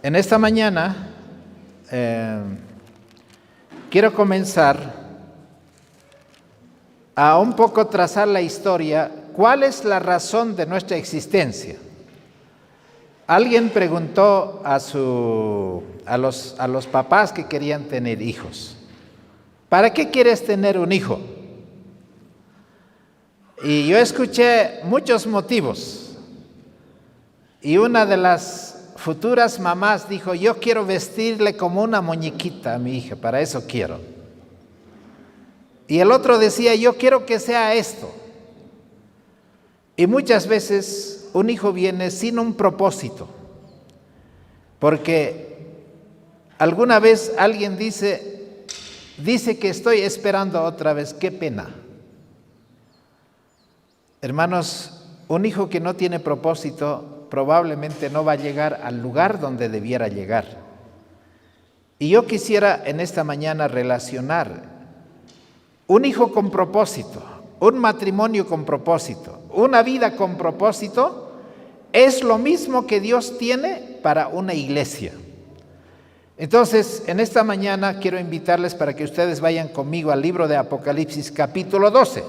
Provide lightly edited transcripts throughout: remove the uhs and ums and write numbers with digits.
En esta mañana quiero comenzar a un poco trazar la historia. ¿Cuál es la razón de nuestra existencia? Alguien preguntó a los papás que querían tener hijos: ¿para qué quieres tener un hijo? Y yo escuché muchos motivos. Y una de las futuras mamás dijo: yo quiero vestirle como una muñequita a mi hija, para eso quiero. Y el otro decía: yo quiero que sea esto. Y muchas veces un hijo viene sin un propósito, porque alguna vez alguien dice que estoy esperando otra vez. ¡Qué pena! Hermanos, un hijo que no tiene propósito probablemente no va a llegar al lugar donde debiera llegar. Y yo quisiera en esta mañana relacionar un hijo con propósito, un matrimonio con propósito, una vida con propósito, es lo mismo que Dios tiene para una iglesia. Entonces, en esta mañana quiero invitarles para que ustedes vayan conmigo al libro de Apocalipsis capítulo 12.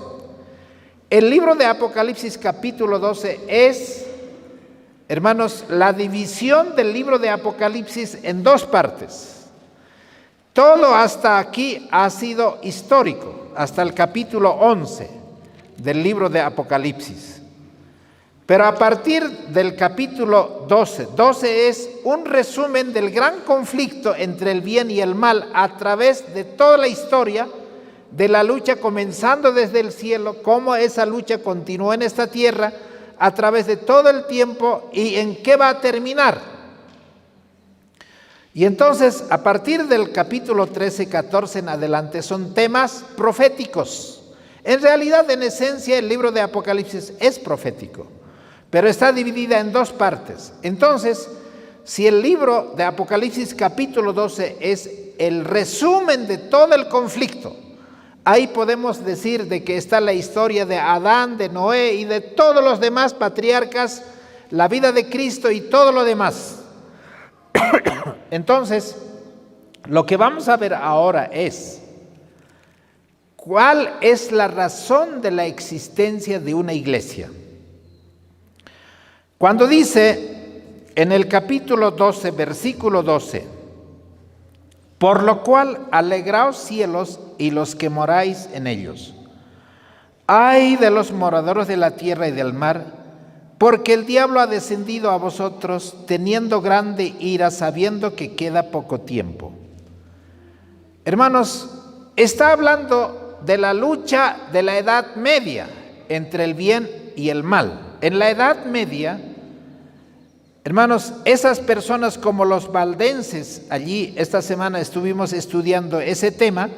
El libro de Apocalipsis capítulo 12 es, hermanos, la división del libro de Apocalipsis en dos partes. Todo hasta aquí ha sido histórico, hasta el capítulo 11 del libro de Apocalipsis. Pero a partir del capítulo 12 es un resumen del gran conflicto entre el bien y el mal a través de toda la historia de la lucha, comenzando desde el cielo, cómo esa lucha continuó en esta tierra a través de todo el tiempo y en qué va a terminar. Y entonces, a partir del capítulo 13, 14 en adelante, son temas proféticos. En realidad, en esencia, el libro de Apocalipsis es profético, pero está dividida en dos partes. Entonces, si el libro de Apocalipsis capítulo 12 es el resumen de todo el conflicto, ahí podemos decir de que está la historia de Adán, de Noé y de todos los demás patriarcas, la vida de Cristo y todo lo demás. Entonces, lo que vamos a ver ahora es ¿cuál es la razón de la existencia de una iglesia? Cuando dice en el capítulo 12, versículo 12: por lo cual alegraos cielos y los que moráis en ellos. Ay de los moradores de la tierra y del mar, porque el diablo ha descendido a vosotros teniendo grande ira, sabiendo que queda poco tiempo. Hermanos, está hablando de la lucha de la Edad Media entre el bien y el mal. En la Edad Media, hermanos, esas personas como los valdenses, allí esta semana estuvimos estudiando ese tema,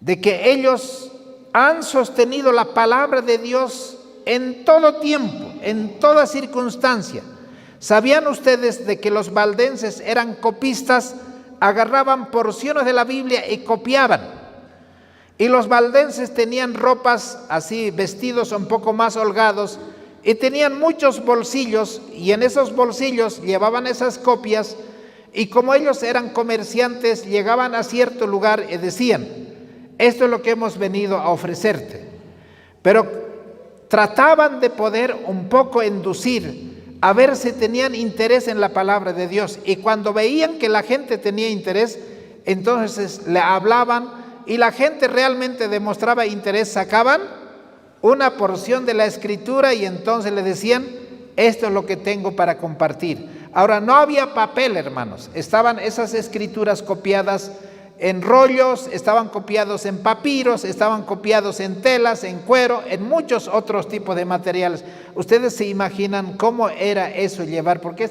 de que ellos han sostenido la palabra de Dios en todo tiempo, en toda circunstancia. ¿Sabían ustedes de que los valdenses eran copistas? Agarraban porciones de la Biblia y copiaban. Y los valdenses tenían ropas así, vestidos un poco más holgados, y tenían muchos bolsillos, y en esos bolsillos llevaban esas copias, y como ellos eran comerciantes, llegaban a cierto lugar y decían: esto es lo que hemos venido a ofrecerte. Pero trataban de poder un poco inducir, a ver si tenían interés en la palabra de Dios, y cuando veían que la gente tenía interés, entonces le hablaban, y la gente realmente demostraba interés, sacaban una porción de la escritura y entonces le decían: esto es lo que tengo para compartir. Ahora, no había papel, hermanos, estaban esas escrituras copiadas en rollos, estaban copiados en papiros, estaban copiados en telas, en cuero, en muchos otros tipos de materiales. Ustedes se imaginan cómo era eso llevar, porque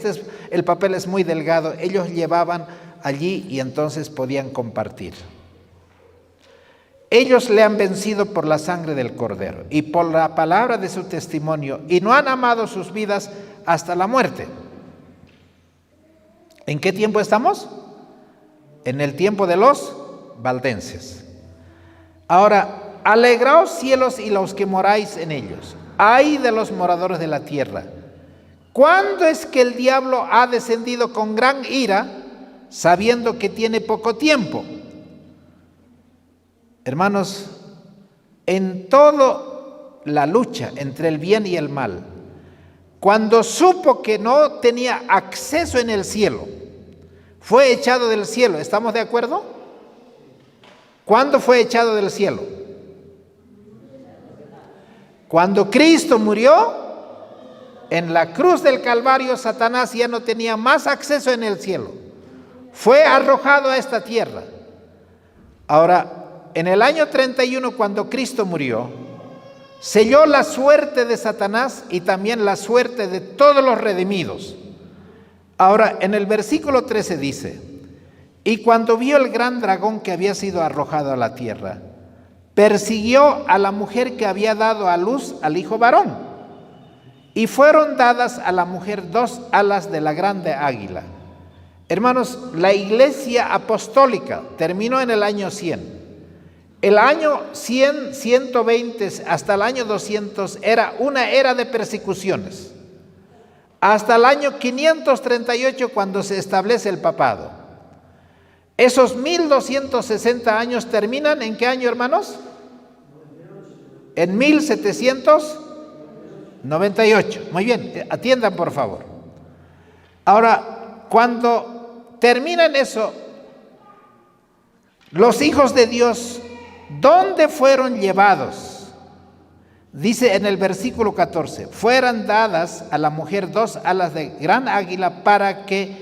el papel es muy delgado. Ellos llevaban allí y entonces podían compartir. Ellos le han vencido por la sangre del Cordero y por la palabra de su testimonio, y no han amado sus vidas hasta la muerte. ¿En qué tiempo estamos? En el tiempo de los valdenses. Ahora, alegraos cielos y los que moráis en ellos. Ay de los moradores de la tierra. ¿Cuándo es que el diablo ha descendido con gran ira, sabiendo que tiene poco tiempo? Hermanos, en toda la lucha entre el bien y el mal, cuando supo que no tenía acceso en el cielo, fue echado del cielo. ¿Estamos de acuerdo? ¿Cuándo fue echado del cielo? Cuando Cristo murió en la cruz del Calvario, Satanás ya no tenía más acceso en el cielo. Fue arrojado a esta tierra. Ahora, en el año 31, cuando Cristo murió, selló la suerte de Satanás y también la suerte de todos los redimidos. Ahora, en el versículo 13 dice: y cuando vio el gran dragón que había sido arrojado a la tierra, persiguió a la mujer que había dado a luz al hijo varón, y fueron dadas a la mujer 2 alas de la grande águila. Hermanos, la iglesia apostólica terminó en el año 100. El año 100, 120 hasta el año 200 era una era de persecuciones. Hasta el año 538, cuando se establece el papado. Esos 1260 años terminan ¿en qué año, hermanos? En 1798. Muy bien, atiendan por favor. Ahora, cuando terminan eso, los hijos de Dios, ¿dónde fueron llevados? Dice en el versículo 14: fueran dadas a la mujer 2 alas de gran águila para que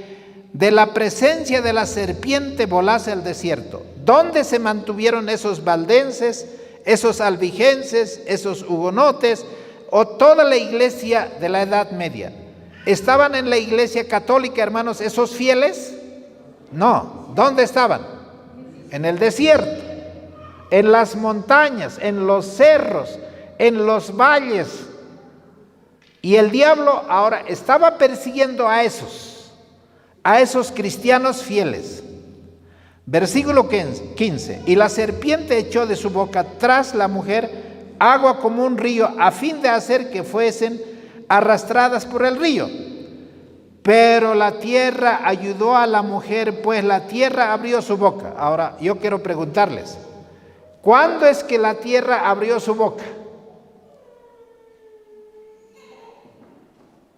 de la presencia de la serpiente volase al desierto. ¿Dónde se mantuvieron esos valdenses, esos albigenses, esos hugonotes o toda la iglesia de la Edad Media? ¿Estaban en la iglesia católica, hermanos, esos fieles? No. ¿Dónde estaban? En el desierto, en las montañas, en los cerros, en los valles. Y el diablo ahora estaba persiguiendo a esos cristianos fieles. Versículo 15: y la serpiente echó de su boca tras la mujer agua como un río, a fin de hacer que fuesen arrastradas por el río. Pero la tierra ayudó a la mujer, pues la tierra abrió su boca. Ahora yo quiero preguntarles, ¿cuándo es que la tierra abrió su boca?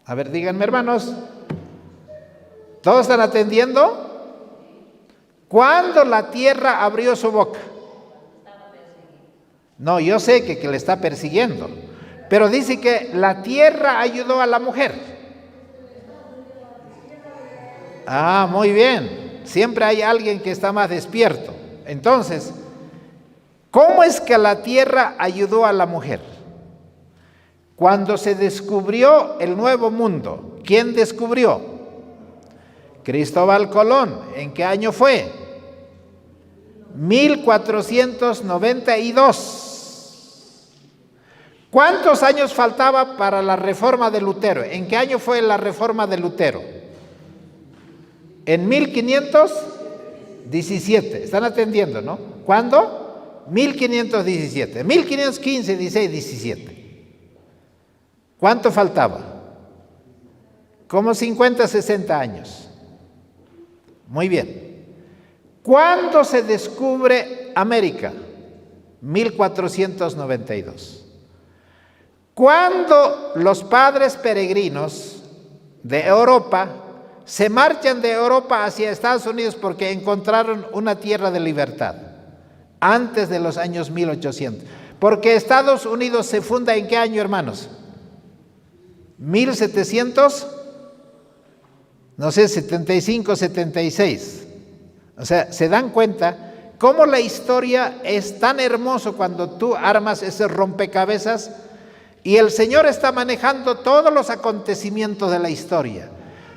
A ver, díganme, hermanos. ¿Todos están atendiendo? ¿Cuándo la tierra abrió su boca? No, yo sé que le está persiguiendo, pero dice que la tierra ayudó a la mujer. Ah, muy bien. Siempre hay alguien que está más despierto. Entonces, ¿cómo es que la tierra ayudó a la mujer? Cuando se descubrió el nuevo mundo, ¿quién descubrió? Cristóbal Colón. ¿En qué año fue? 1492. ¿Cuántos años faltaba para la reforma de Lutero? ¿En qué año fue la reforma de Lutero? En 1517. ¿Están atendiendo, no? ¿Cuándo? 1517. 1515, 16, 17. ¿Cuánto faltaba? Como 50, 60 años. Muy bien. ¿Cuándo se descubre América? 1492. ¿Cuándo los padres peregrinos de Europa se marchan de Europa hacia Estados Unidos porque encontraron una tierra de libertad? Antes de los años 1800. Porque Estados Unidos se funda ¿en qué año, hermanos? 1700, no sé, 75, 76. O sea, ¿se dan cuenta cómo la historia es tan hermoso cuando tú armas ese rompecabezas y el Señor está manejando todos los acontecimientos de la historia?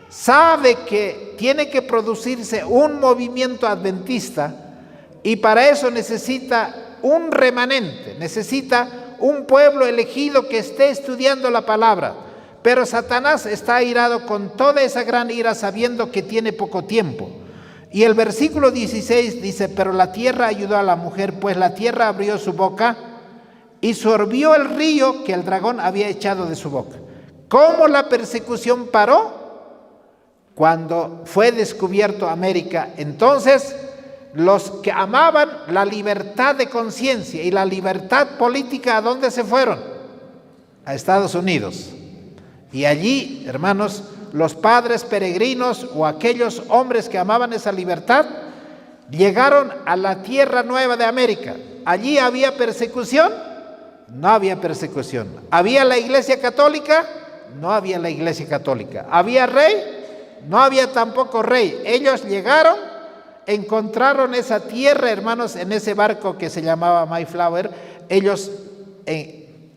Sabe que tiene que producirse un movimiento adventista y para eso necesita un remanente, necesita un pueblo elegido que esté estudiando la palabra. Pero Satanás está airado con toda esa gran ira, sabiendo que tiene poco tiempo. Y el versículo 16 dice: pero la tierra ayudó a la mujer, pues la tierra abrió su boca y sorbió el río que el dragón había echado de su boca. ¿Cómo la persecución paró? Cuando fue descubierto América. Entonces, los que amaban la libertad de conciencia y la libertad política, ¿a dónde se fueron? A Estados Unidos. Y allí, hermanos, los padres peregrinos o aquellos hombres que amaban esa libertad llegaron a la tierra nueva de América. ¿Allí había persecución? No había persecución. ¿Había la iglesia católica? No había la iglesia católica. ¿Había rey? No había tampoco rey. Ellos llegaron, encontraron esa tierra, hermanos, en ese barco que se llamaba Mayflower. Ellos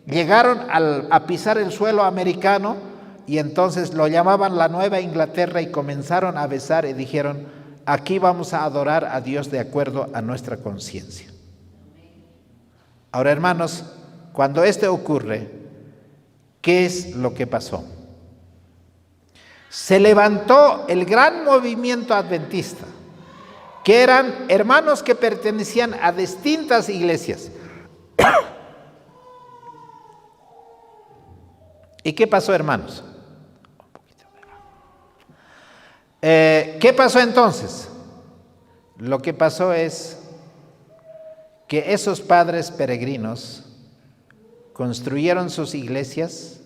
llegaron a pisar el suelo americano y entonces lo llamaban la Nueva Inglaterra y comenzaron a besar y dijeron: aquí vamos a adorar a Dios de acuerdo a nuestra conciencia. Ahora, hermanos, cuando esto ocurre, ¿qué es lo que pasó? Se levantó el gran movimiento adventista, que eran hermanos que pertenecían a distintas iglesias. ¿Y qué pasó, hermanos? ¿Qué pasó entonces? Lo que pasó es que esos padres peregrinos construyeron sus iglesias,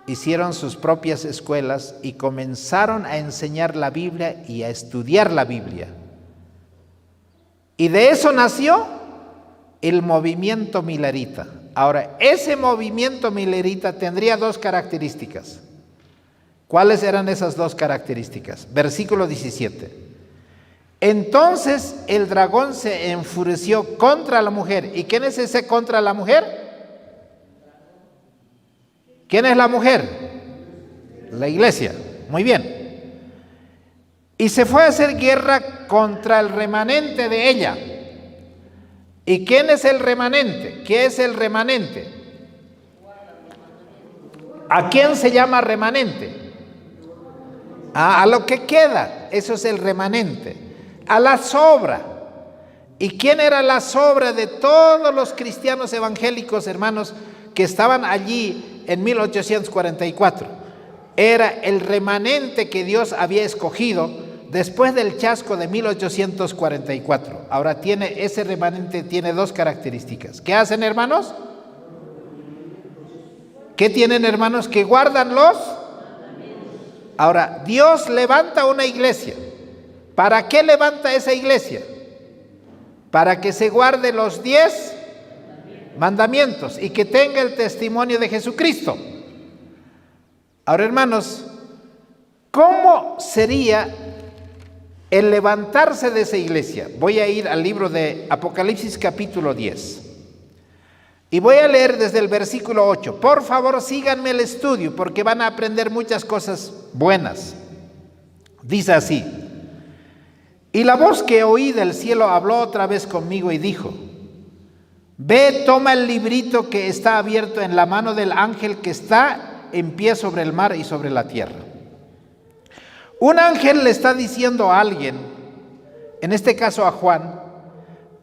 hicieron sus propias escuelas y comenzaron a enseñar la Biblia y a estudiar la Biblia. Y de eso nació el movimiento milerita. Ahora, ese movimiento milerita tendría dos características. ¿Cuáles eran esas dos características? Versículo 17. Entonces el dragón se enfureció contra la mujer. ¿Y quién es ese contra la mujer? ¿Quién es la mujer? La iglesia. Muy bien. Y se fue a hacer guerra contra el remanente de ella. ¿Y quién es el remanente? ¿Qué es el remanente? ¿A quién se llama remanente? A lo que queda, eso es el remanente. A la sobra. ¿Y quién era la sobra de todos los cristianos evangélicos, hermanos, que estaban allí en 1844? Era el remanente que Dios había escogido después del chasco de 1844. Ahora ese remanente tiene dos características. ¿Qué hacen, hermanos? ¿Qué tienen, hermanos? Que guardan los. Ahora, Dios levanta una iglesia. ¿Para qué levanta esa iglesia? Para que se guarde los 10 mandamientos y que tenga el testimonio de Jesucristo. Ahora, hermanos, ¿cómo sería el levantarse de esa iglesia? Voy a ir al libro de Apocalipsis capítulo 10. Y voy a leer desde el versículo 8. Por favor, síganme el estudio porque van a aprender muchas cosas buenas. Dice así: y la voz que oí del cielo habló otra vez conmigo y dijo: ve, toma el librito que está abierto en la mano del ángel que está en pie sobre el mar y sobre la tierra. Un ángel le está diciendo a alguien, en este caso a Juan,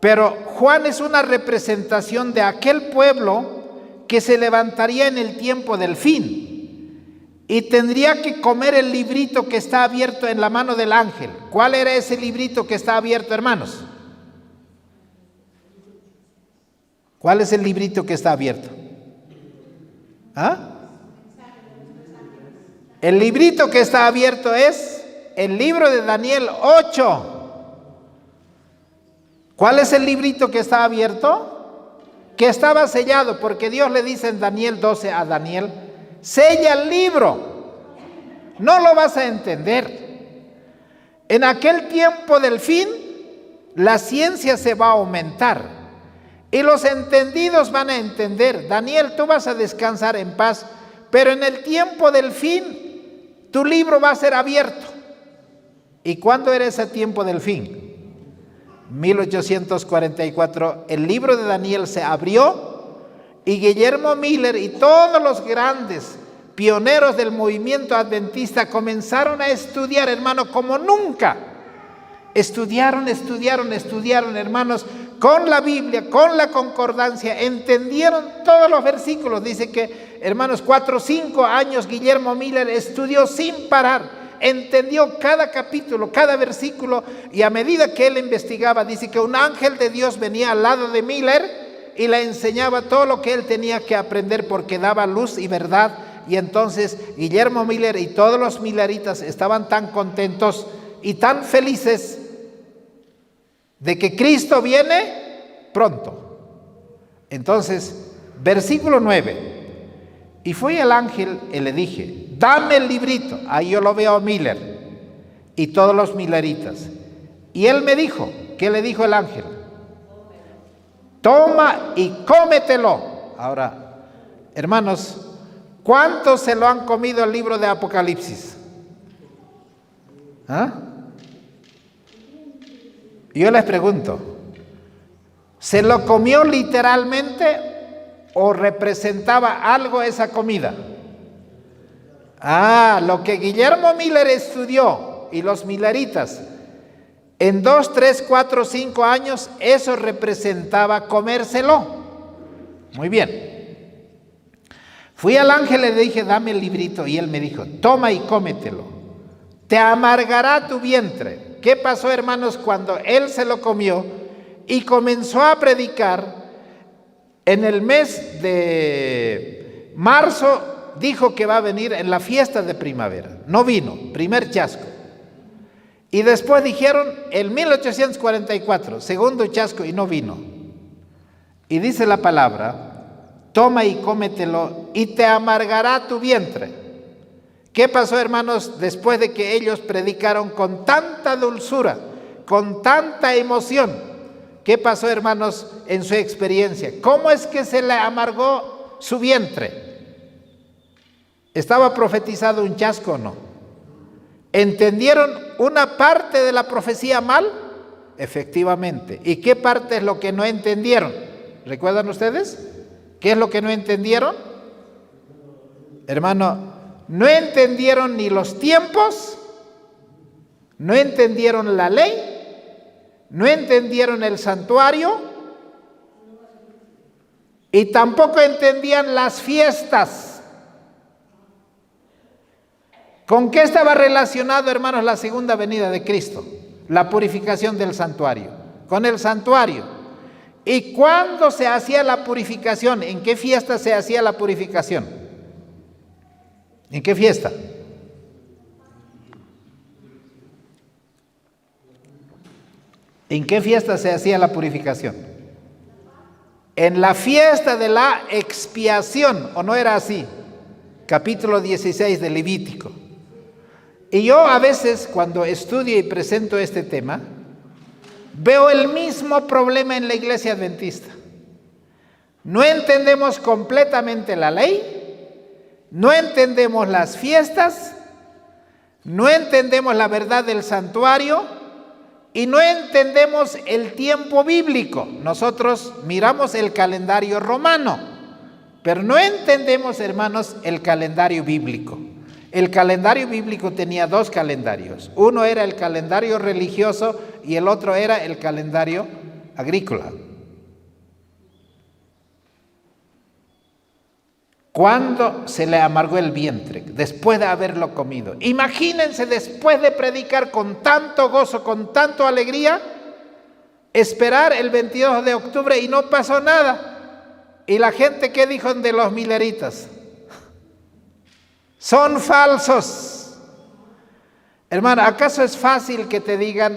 pero Juan es una representación de aquel pueblo que se levantaría en el tiempo del fin y tendría que comer el librito que está abierto en la mano del ángel. ¿Cuál era ese librito que está abierto, hermanos? ¿Cuál es el librito que está abierto? ¿Ah? El librito que está abierto es el libro de Daniel 8. ¿Cuál es el librito que está abierto? Que estaba sellado, porque Dios le dice en Daniel 12 a Daniel: sella el libro, no lo vas a entender. En aquel tiempo del fin, la ciencia se va a aumentar y los entendidos van a entender. Daniel, tú vas a descansar en paz, pero en el tiempo del fin, tu libro va a ser abierto. ¿Y cuándo era ese tiempo del fin? 1844, el libro de Daniel se abrió y Guillermo Miller y todos los grandes pioneros del movimiento adventista comenzaron a estudiar, hermano, como nunca. Estudiaron, hermanos, con la Biblia, con la concordancia, entendieron todos los versículos. Dice que hermanos, 4 o 5 años Guillermo Miller estudió sin parar. Entendió cada capítulo, cada versículo, y a medida que él investigaba, dice que un ángel de Dios venía al lado de Miller y le enseñaba todo lo que él tenía que aprender, porque daba luz y verdad. Y entonces Guillermo Miller y todos los milleritas estaban tan contentos y tan felices de que Cristo viene pronto. Entonces, versículo 9. Y fui al ángel y le dije, dame el librito. Ahí yo lo veo a Miller y todos los milleritas. Y él me dijo, ¿qué le dijo el ángel? Toma y cómetelo. Ahora, hermanos, ¿cuántos se lo han comido el libro de Apocalipsis? ¿Ah? Yo les pregunto, ¿se lo comió literalmente o representaba algo esa comida? Lo que Guillermo Miller estudió y los milleritas en 2, 3, 4, 5 años, eso representaba comérselo. Muy bien. Fui al ángel y le dije, dame el librito, y él me dijo, toma y cómetelo, te amargará tu vientre. ¿Qué pasó, hermanos, cuando él se lo comió y comenzó a predicar? En el mes de marzo dijo que va a venir en la fiesta de primavera. No vino, primer chasco. Y después dijeron, en 1844, segundo chasco, y no vino. Y dice la palabra, toma y cómetelo y te amargará tu vientre. ¿Qué pasó, hermanos, después de que ellos predicaron con tanta dulzura, con tanta emoción? ¿Qué pasó, hermanos, en su experiencia? ¿Cómo es que se le amargó su vientre? ¿Estaba profetizado un chasco o no? ¿Entendieron una parte de la profecía mal? Efectivamente. ¿Y qué parte es lo que no entendieron? ¿Recuerdan ustedes? ¿Qué es lo que no entendieron? Hermano, no entendieron ni los tiempos, no entendieron la ley, no entendieron el santuario y tampoco entendían las fiestas. ¿Con qué estaba relacionado, hermanos, la segunda venida de Cristo? La purificación del santuario. Con el santuario. ¿Y cuándo se hacía la purificación? ¿En qué fiesta se hacía la purificación? ¿En qué fiesta? ¿En qué fiesta se hacía la purificación? En la fiesta de la expiación, ¿o no era así? Capítulo 16 de Levítico. Y yo a veces, cuando estudio y presento este tema, veo el mismo problema en la iglesia adventista. No entendemos completamente la ley, no entendemos las fiestas, no entendemos la verdad del santuario, y no entendemos el tiempo bíblico. Nosotros miramos el calendario romano, pero no entendemos, hermanos, el calendario bíblico. El calendario bíblico tenía 2 calendarios. Uno era el calendario religioso y el otro era el calendario agrícola. ¿Cuándo se le amargó el vientre? Después de haberlo comido. Imagínense, después de predicar con tanto gozo, con tanta alegría, esperar el 22 de octubre y no pasó nada. ¿Y la gente qué dijo de los milleritas? Son falsos. Hermano, ¿acaso es fácil que te digan,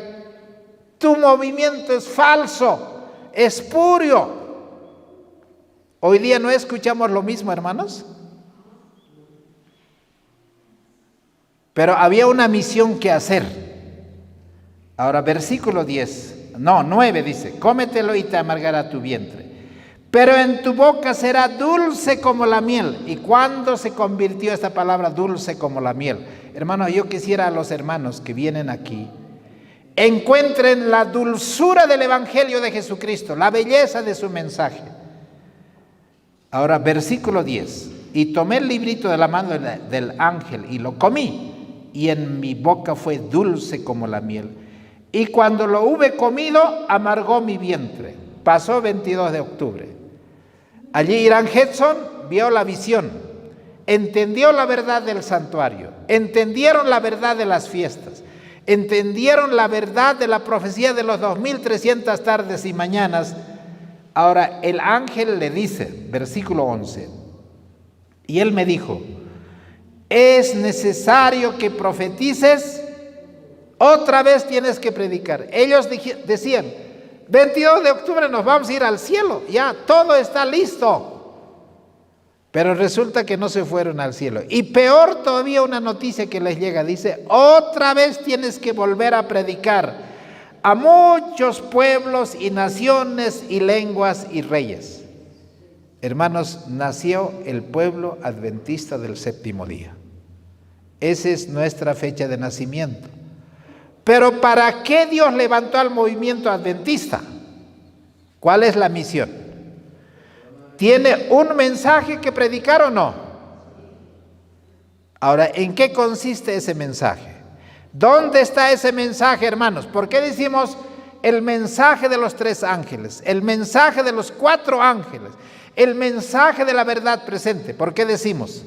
tu movimiento es falso, espurio? Hoy día no escuchamos lo mismo, hermanos. Pero había una misión que hacer. Ahora, versículo 9 dice, cómetelo y te amargará tu vientre, pero en tu boca será dulce como la miel. ¿Y cuándo se convirtió esta palabra dulce como la miel? Hermano, yo quisiera a los hermanos que vienen aquí encuentren la dulzura del Evangelio de Jesucristo, la belleza de su mensaje. Ahora, versículo 10. Y tomé el librito de la mano del ángel y lo comí, y en mi boca fue dulce como la miel. Y cuando lo hube comido, amargó mi vientre. Pasó 22 de octubre. Allí Irán Hudson vio la visión entendió la verdad del santuario, entendieron la verdad de las fiestas, entendieron la verdad de la profecía de los 2300 tardes y mañanas. Ahora el ángel le dice, versículo 11, y él me dijo, es necesario que profetices, otra vez tienes que predicar. Ellos decían, 22 de octubre nos vamos a ir al cielo, ya todo está listo. Pero resulta que no se fueron al cielo. Y peor todavía, una noticia que les llega, dice, otra vez tienes que volver a predicar a muchos pueblos y naciones y lenguas y reyes. Hermanos, nació el pueblo adventista del séptimo día. Esa es nuestra fecha de nacimiento. Pero ¿para qué Dios levantó al movimiento adventista? ¿Cuál es la misión? ¿Tiene un mensaje que predicar o no? Ahora, ¿en qué consiste ese mensaje? ¿Dónde está ese mensaje, hermanos? ¿Por qué decimos el mensaje de los 3 ángeles, el mensaje de los 4 ángeles, el mensaje de la verdad presente? ¿Por qué decimos?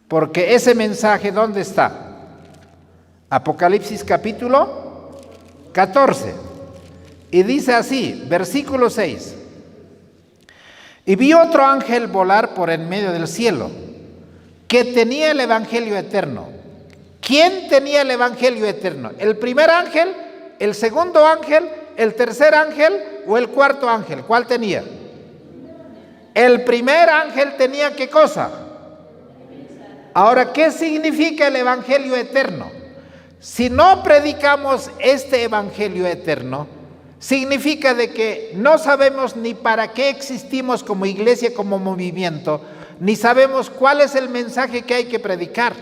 Porque ese mensaje, ¿dónde está? Apocalipsis capítulo 14. Y dice así, versículo 6. Y vi otro ángel volar por en medio del cielo, que tenía el evangelio eterno. ¿Quién tenía el evangelio eterno? ¿El primer ángel, el segundo ángel, el tercer ángel o el cuarto ángel? ¿Cuál tenía? El primer ángel tenía ¿qué cosa? Ahora, ¿qué significa el evangelio eterno? Si no predicamos este evangelio eterno, significa de que no sabemos ni para qué existimos como iglesia, como movimiento, ni sabemos cuál es el mensaje que hay que predicar.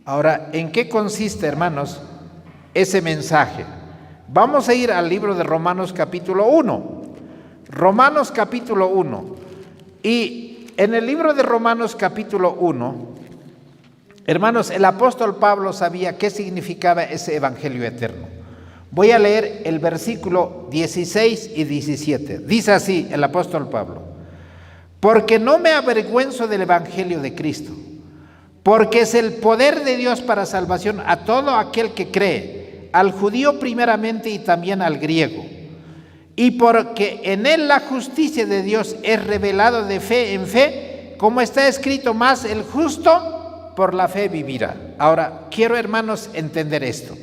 Ahora, ¿en qué consiste, hermanos, ese mensaje? Vamos a ir al libro de Romanos capítulo 1. Romanos capítulo 1. Y en el libro de Romanos capítulo 1, hermanos, el apóstol Pablo sabía qué significaba ese evangelio eterno. Voy a leer el versículo 16 y 17. Dice así el apóstol Pablo: porque no me avergüenzo del evangelio de Cristo, porque es el poder de Dios para salvación a todo aquel que cree, al judío primeramente y también al griego. Y porque en él la justicia de Dios es revelada de fe en fe, como está escrito, más el justo por la fe vivirá. Ahora, quiero, hermanos, entender esto.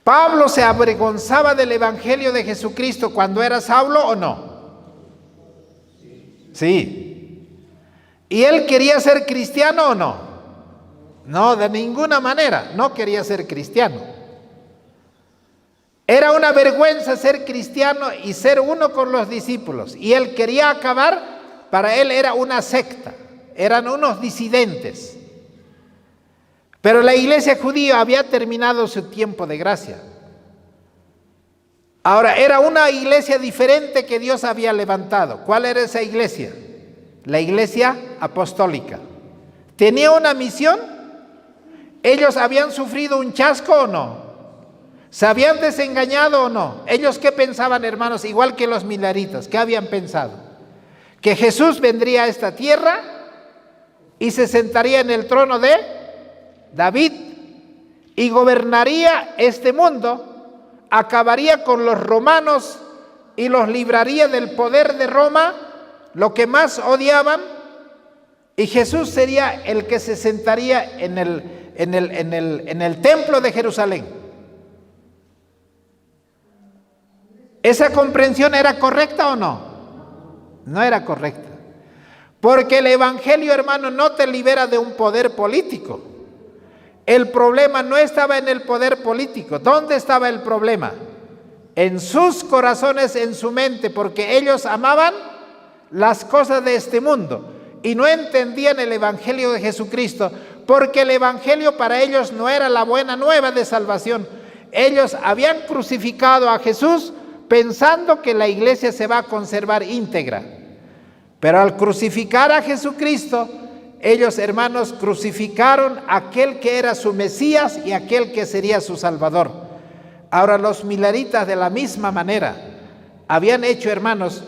¿Pablo se avergonzaba del evangelio de Jesucristo cuando era Saulo o no? Sí. ¿Y él quería ser cristiano o no? No, de ninguna manera, no quería ser cristiano. Era una vergüenza ser cristiano y ser uno con los discípulos. Y él quería acabar, para él era una secta, eran unos disidentes. Pero la iglesia judía había terminado su tiempo de gracia. Ahora, era una iglesia diferente que Dios había levantado. ¿Cuál era esa iglesia? La iglesia apostólica. ¿Tenía una misión? ¿Ellos habían sufrido un chasco o no? ¿Se habían desengañado o no? ¿Ellos qué pensaban, hermanos? Igual que los milaritas, ¿qué habían pensado? Que Jesús vendría a esta tierra y se sentaría en el trono de David y gobernaría este mundo, acabaría con los romanos y los libraría del poder de Roma, lo que más odiaban, y Jesús sería el que se sentaría en el templo de Jerusalén. ¿Esa comprensión era correcta o no? No era correcta. Porque el evangelio, hermano, no te libera de un poder político. El problema no estaba en el poder político. ¿Dónde estaba el problema? En sus corazones, en su mente, porque ellos amaban las cosas de este mundo y no entendían el evangelio de Jesucristo, porque el evangelio para ellos no era la buena nueva de salvación. Ellos habían crucificado a Jesús pensando que la iglesia se va a conservar íntegra. Pero al crucificar a Jesucristo, ellos, hermanos, crucificaron a aquel que era su Mesías y aquel que sería su Salvador. Ahora, los milaritas de la misma manera habían hecho, hermanos,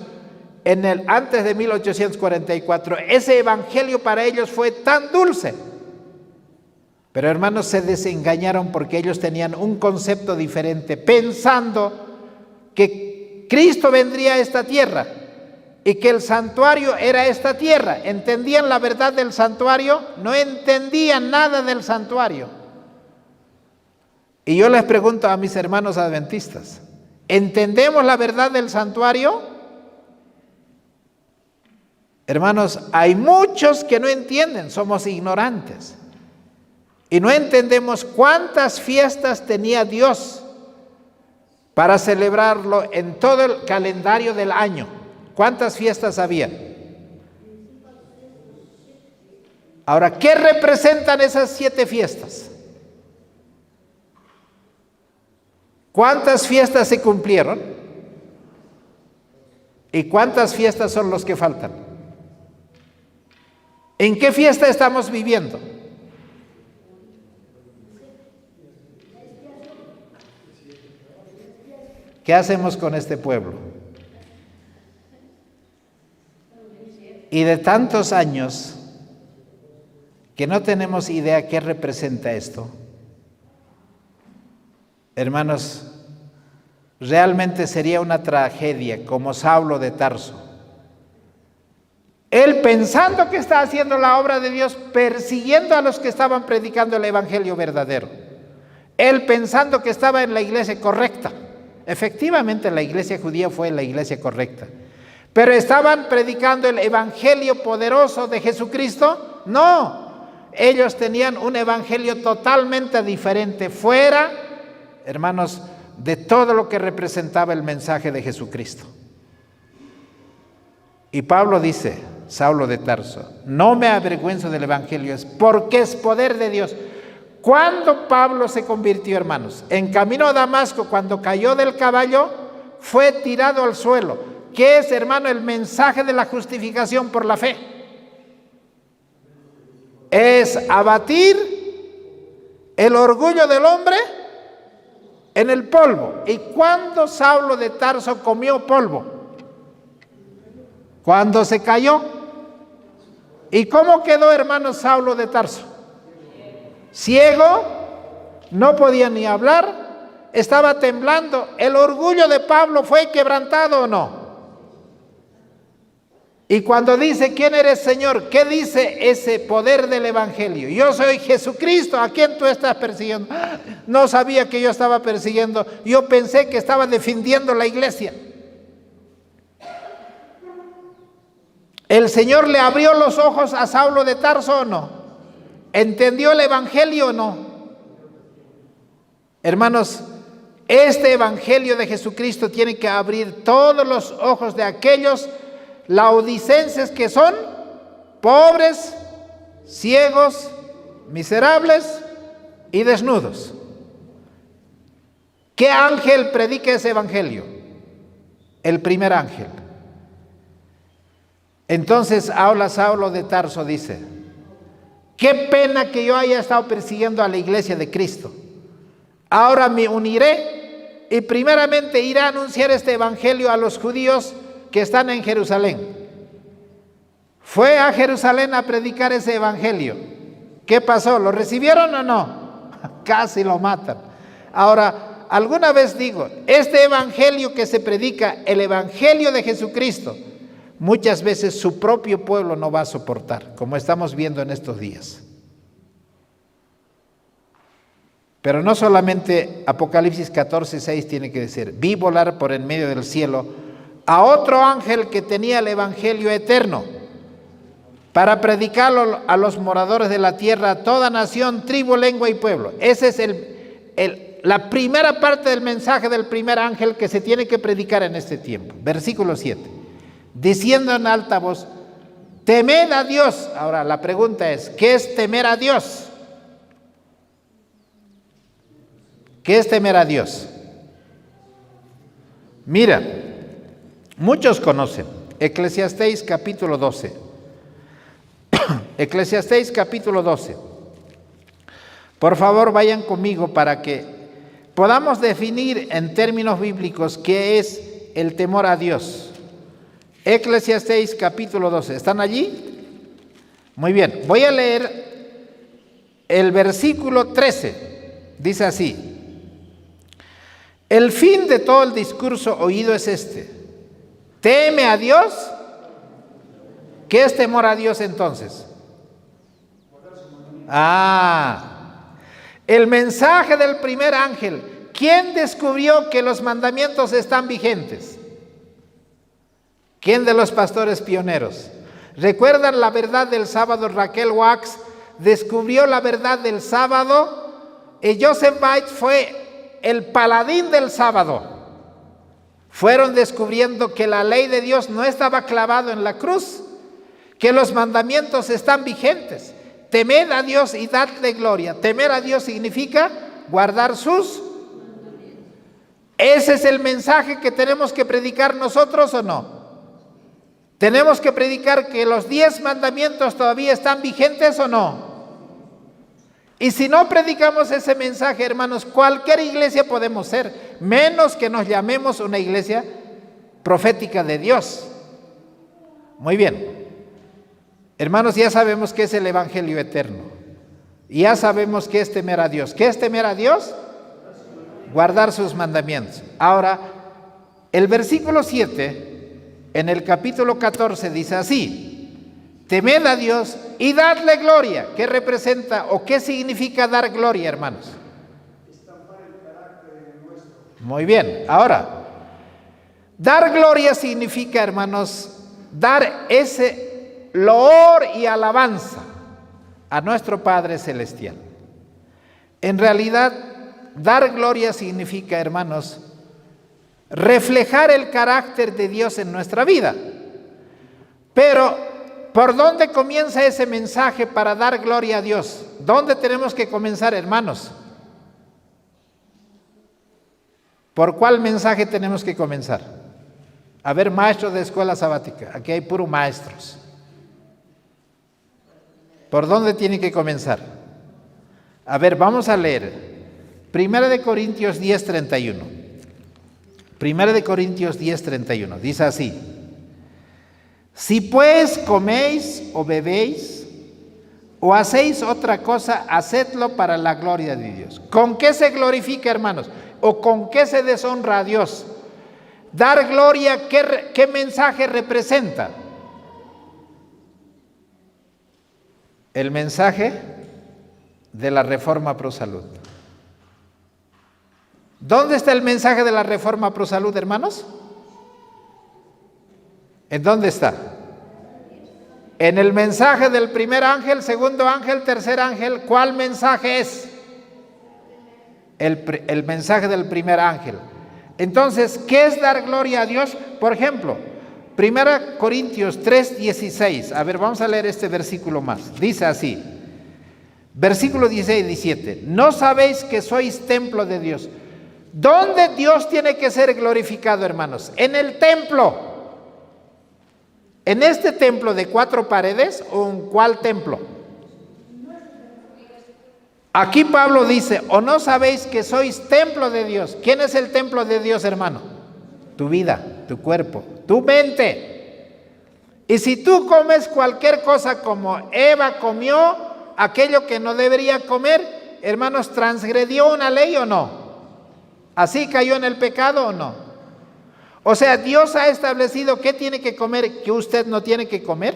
antes de 1844, ese evangelio para ellos fue tan dulce. Pero hermanos, se desengañaron porque ellos tenían un concepto diferente, pensando que Cristo vendría a esta tierra y que el santuario era esta tierra. ¿Entendían la verdad del santuario? No entendían nada del santuario. Y yo les pregunto a mis hermanos adventistas, ¿entendemos la verdad del santuario? Hermanos, hay muchos que no entienden, somos ignorantes. Y no entendemos cuántas fiestas tenía Dios para celebrarlo en todo el calendario del año. ¿Cuántas fiestas había? Ahora, ¿qué representan esas 7 fiestas? ¿Cuántas fiestas se cumplieron? ¿Y cuántas fiestas son los que faltan? ¿En qué fiesta estamos viviendo? ¿Qué hacemos con este pueblo? Y de tantos años que no tenemos idea qué representa esto. Hermanos, realmente sería una tragedia como Saulo de Tarso. Él pensando que está haciendo la obra de Dios, persiguiendo a los que estaban predicando el evangelio verdadero. Él pensando que estaba en la iglesia correcta. Efectivamente, la iglesia judía fue la iglesia correcta. ¿Pero estaban predicando el evangelio poderoso de Jesucristo? No, ellos tenían un evangelio totalmente diferente, fuera, hermanos, de todo lo que representaba el mensaje de Jesucristo. Y Pablo dice, Saulo de Tarso, no me avergüenzo del evangelio, porque es poder de Dios. ¿Cuándo Pablo se convirtió, hermanos? En camino a Damasco, cuando cayó del caballo, fue tirado al suelo. ¿Qué es, hermano, el mensaje de la justificación por la fe? Es abatir el orgullo del hombre en el polvo. ¿Y cuándo Saulo de Tarso comió polvo? Cuando se cayó. ¿Y cómo quedó, hermano, Saulo de Tarso? Ciego, no podía ni hablar, estaba temblando. ¿El orgullo de Pablo fue quebrantado o no? Y cuando dice, ¿quién eres, Señor? ¿Qué dice ese poder del evangelio? Yo soy Jesucristo, ¿a quién tú estás persiguiendo? No sabía que yo estaba persiguiendo, yo pensé que estaba defendiendo la iglesia. ¿El Señor le abrió los ojos a Saulo de Tarso o no? ¿Entendió el evangelio o no? Hermanos, este evangelio de Jesucristo tiene que abrir todos los ojos de aquellos laodicenses que son pobres, ciegos, miserables y desnudos. ¿Qué ángel predica ese evangelio? El primer ángel. Entonces habla Saulo de Tarso, dice, qué pena que yo haya estado persiguiendo a la iglesia de Cristo. Ahora me uniré y primeramente iré a anunciar este evangelio a los judíos que están en Jerusalén. Fue a Jerusalén a predicar ese evangelio. ¿Qué pasó? ¿Lo recibieron o no? Casi lo matan. Ahora, alguna vez digo, este evangelio que se predica, el evangelio de Jesucristo, muchas veces su propio pueblo no va a soportar, como estamos viendo en estos días. Pero no solamente Apocalipsis 14:6 tiene que decir, vi volar por en medio del cielo a otro ángel que tenía el evangelio eterno para predicarlo a los moradores de la tierra, a toda nación, tribu, lengua y pueblo. Esa es la primera parte del mensaje del primer ángel que se tiene que predicar en este tiempo. Versículo 7. Diciendo en alta voz, temed a Dios. Ahora la pregunta es, ¿qué es temer a Dios? ¿Qué es temer a Dios? Mira, muchos conocen Eclesiastés capítulo 12. Eclesiastés capítulo 12. Por favor, vayan conmigo para que podamos definir en términos bíblicos qué es el temor a Dios. Eclesiastés capítulo 12. ¿Están allí? Muy bien. Voy a leer el versículo 13. Dice así: el fin de todo el discurso oído es este: teme a Dios. ¿Qué es temor a Dios entonces? El mensaje del primer ángel. ¿Quién descubrió que los mandamientos están vigentes? ¿Quién de los pastores pioneros? ¿Recuerdan la verdad del sábado? Raquel Wax descubrió la verdad del sábado y Joseph White fue el paladín del sábado. Fueron descubriendo que la ley de Dios no estaba clavado en la cruz, que los mandamientos están vigentes. Temed a Dios y dadle gloria. Temer a Dios significa guardar sus. ¿Ese es el mensaje que tenemos que predicar nosotros o no? ¿Tenemos que predicar que los 10 mandamientos todavía están vigentes o no? Y si no predicamos ese mensaje, hermanos, cualquier iglesia podemos ser, menos que nos llamemos una iglesia profética de Dios. Muy bien. Hermanos, ya sabemos qué es el evangelio eterno. Y ya sabemos qué es temer a Dios. ¿Qué es temer a Dios? Guardar sus mandamientos. Ahora, el versículo 7, en el capítulo 14, dice así: temed a Dios y dadle gloria. ¿Qué representa o qué significa dar gloria, hermanos? Estampar el carácter nuestro. Muy bien. Ahora, dar gloria significa, hermanos, dar ese loor y alabanza a nuestro Padre Celestial. En realidad, dar gloria significa, hermanos, reflejar el carácter de Dios en nuestra vida. Pero, ¿por dónde comienza ese mensaje para dar gloria a Dios? ¿Dónde tenemos que comenzar, hermanos? ¿Por cuál mensaje tenemos que comenzar? A ver, maestros de escuela sabática, aquí hay puros maestros. ¿Por dónde tiene que comenzar? A ver, vamos a leer 1 de Corintios 10:31. 1 de Corintios 10:31. Dice así: si pues coméis o bebéis o hacéis otra cosa, hacedlo para la gloria de Dios. ¿Con qué se glorifica, hermanos? ¿O con qué se deshonra a Dios? Dar gloria, ¿qué mensaje representa? El mensaje de la Reforma Pro Salud. ¿Dónde está el mensaje de la Reforma Pro Salud, hermanos? ¿En dónde está? En el mensaje del primer ángel, segundo ángel, tercer ángel. ¿Cuál mensaje es? El mensaje del primer ángel. Entonces, ¿qué es dar gloria a Dios? Por ejemplo, 1 Corintios 3:16. A ver, vamos a leer este versículo más. Dice así, versículo 16 y 17. ¿No sabéis que sois templo de Dios? ¿Dónde Dios tiene que ser glorificado, hermanos? En el templo. ¿En este templo de 4 paredes o en cuál templo? Aquí Pablo dice: ¿o no sabéis que sois templo de Dios? ¿Quién es el templo de Dios, hermano? Tu vida, tu cuerpo, tu mente. Y si tú comes cualquier cosa como Eva comió, aquello que no debería comer, hermanos, ¿transgredió una ley o no? ¿Así cayó en el pecado o no? O sea, Dios ha establecido qué tiene que comer, que usted no tiene que comer,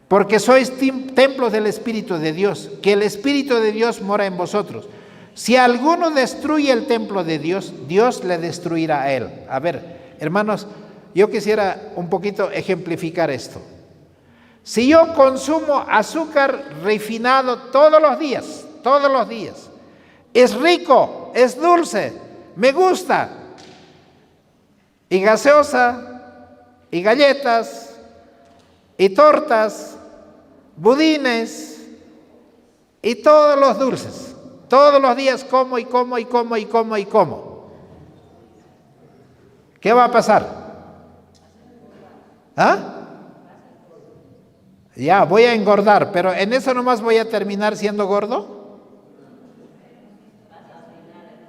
porque sois templos del Espíritu de Dios, que el Espíritu de Dios mora en vosotros. Si alguno destruye el templo de Dios, Dios le destruirá a él. A ver, hermanos, yo quisiera un poquito ejemplificar esto. Si yo consumo azúcar refinado todos los días, es rico, es dulce, me gusta, y gaseosa, y galletas, y tortas, budines, y todos los dulces. Todos los días como y como y como y como y como. ¿Qué va a pasar? ¿Ah? Ya, voy a engordar, pero ¿en eso nomás voy a terminar siendo gordo?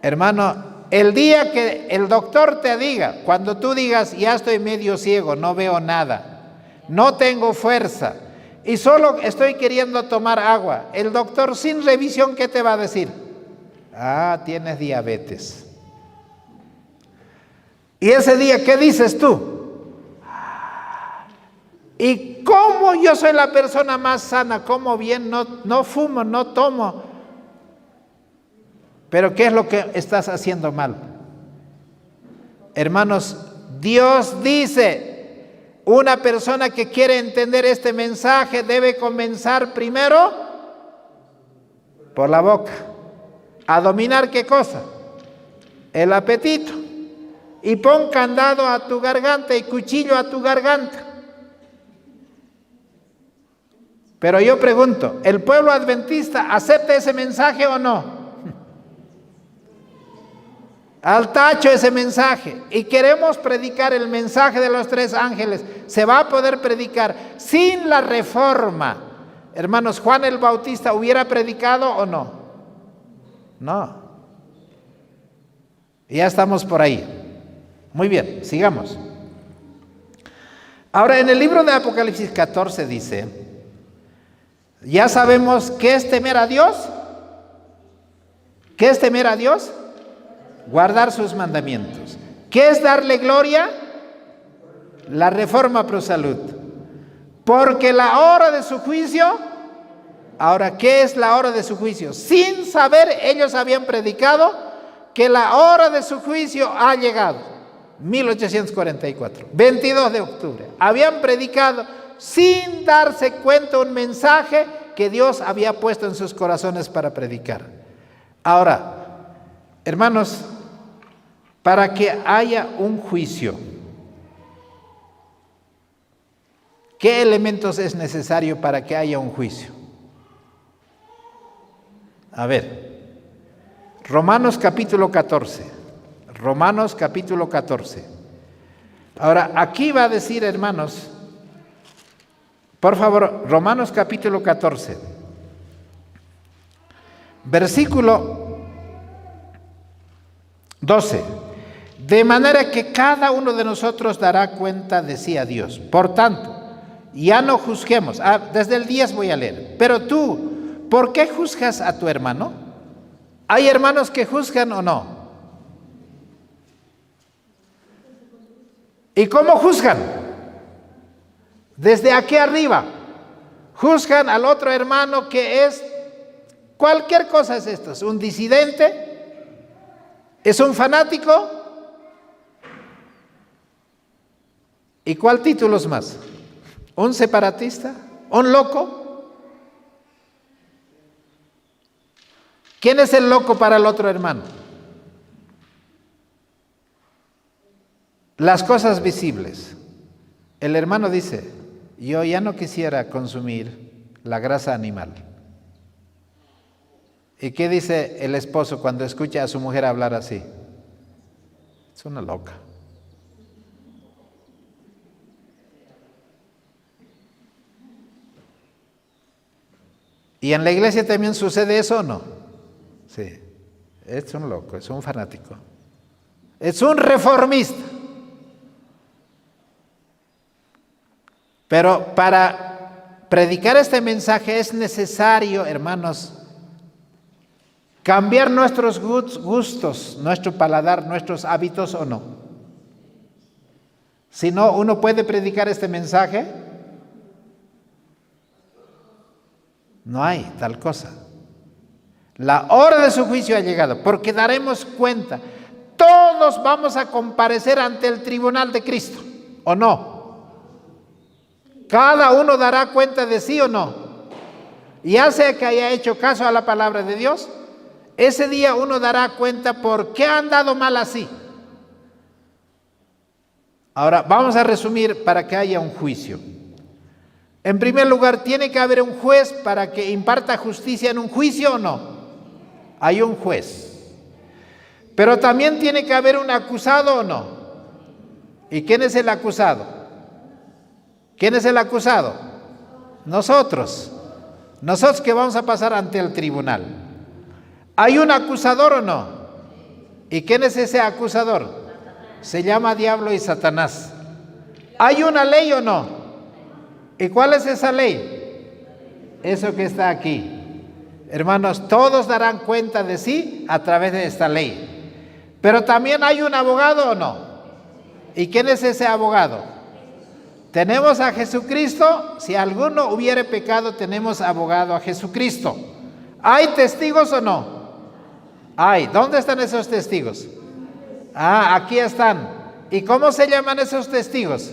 Hermano, el día que el doctor te diga, cuando tú digas, ya estoy medio ciego, no veo nada, no tengo fuerza y solo estoy queriendo tomar agua, el doctor sin revisión, ¿qué te va a decir? Ah, tienes diabetes. Y ese día, ¿qué dices tú? ¿Y cómo yo soy la persona más sana? ¿Cómo bien? No fumo, no tomo. Pero ¿qué es lo que estás haciendo mal? Hermanos, Dios dice, una persona que quiere entender este mensaje debe comenzar primero por la boca. ¿A dominar qué cosa? El apetito. Y pon candado a tu garganta y cuchillo a tu garganta. Pero yo pregunto, ¿el pueblo adventista acepta ese mensaje o no? Al tacho ese mensaje. Y queremos predicar el mensaje de los 3 ángeles. Se va a poder predicar sin la reforma. Hermanos, ¿Juan el Bautista hubiera predicado o no? No. Ya estamos por ahí. Muy bien, sigamos. Ahora, en el libro de Apocalipsis 14 dice, ya sabemos qué es temer a Dios. ¿Qué es temer a Dios? Guardar sus mandamientos. ¿Qué es darle gloria? La reforma pro salud. Porque la hora de su juicio, ahora, ¿qué es la hora de su juicio? Sin saber, ellos habían predicado que la hora de su juicio ha llegado. 1844, 22 de octubre. Habían predicado sin darse cuenta un mensaje que Dios había puesto en sus corazones para predicar. Ahora, hermanos, para que haya un juicio, ¿qué elementos es necesario para que haya un juicio? A ver, Romanos capítulo 14. Romanos capítulo 14. Ahora, aquí va a decir, hermanos, por favor, Romanos capítulo 14, versículo 12. De manera que cada uno de nosotros dará cuenta de sí a Dios. Por tanto, ya no juzguemos. Desde el 10 voy a leer. Pero tú, ¿por qué juzgas a tu hermano? ¿Hay hermanos que juzgan o no? ¿Y cómo juzgan? Desde aquí arriba. Juzgan al otro hermano que es cualquier cosa es esto. Es un disidente, es un fanático. ¿Y cuál títulos más? ¿Un separatista? ¿Un loco? ¿Quién es el loco para el otro hermano? Las cosas visibles. El hermano dice, yo ya no quisiera consumir la grasa animal. ¿Y qué dice el esposo cuando escucha a su mujer hablar así? Es una loca. ¿Y en la iglesia también sucede eso o no? Sí, es un loco, es un fanático. Es un reformista. Pero para predicar este mensaje es necesario, hermanos, cambiar nuestros gustos, nuestro paladar, nuestros hábitos o no. Si no, ¿uno puede predicar este mensaje? No hay tal cosa. La hora de su juicio ha llegado, porque daremos cuenta. Todos vamos a comparecer ante el tribunal de Cristo, ¿o no? Cada uno dará cuenta de sí o no. Ya sea que haya hecho caso a la palabra de Dios, ese día uno dará cuenta por qué ha andado mal así. Ahora, vamos a resumir para que haya un juicio. En primer lugar, ¿tiene que haber un juez para que imparta justicia en un juicio o no? Hay un juez. Pero también tiene que haber un acusado o no. ¿Y quién es el acusado? ¿Quién es el acusado? Nosotros. Nosotros que vamos a pasar ante el tribunal. ¿Hay un acusador o no? ¿Y quién es ese acusador? Se llama diablo y Satanás. ¿Hay una ley o no? ¿Y cuál es esa ley? Eso que está aquí. Hermanos, todos darán cuenta de sí a través de esta ley. Pero también hay un abogado o no. ¿Y quién es ese abogado? Tenemos a Jesucristo. Si alguno hubiere pecado, tenemos abogado a Jesucristo. ¿Hay testigos o no? Hay. ¿Dónde están esos testigos? Aquí están. ¿Y cómo se llaman esos testigos?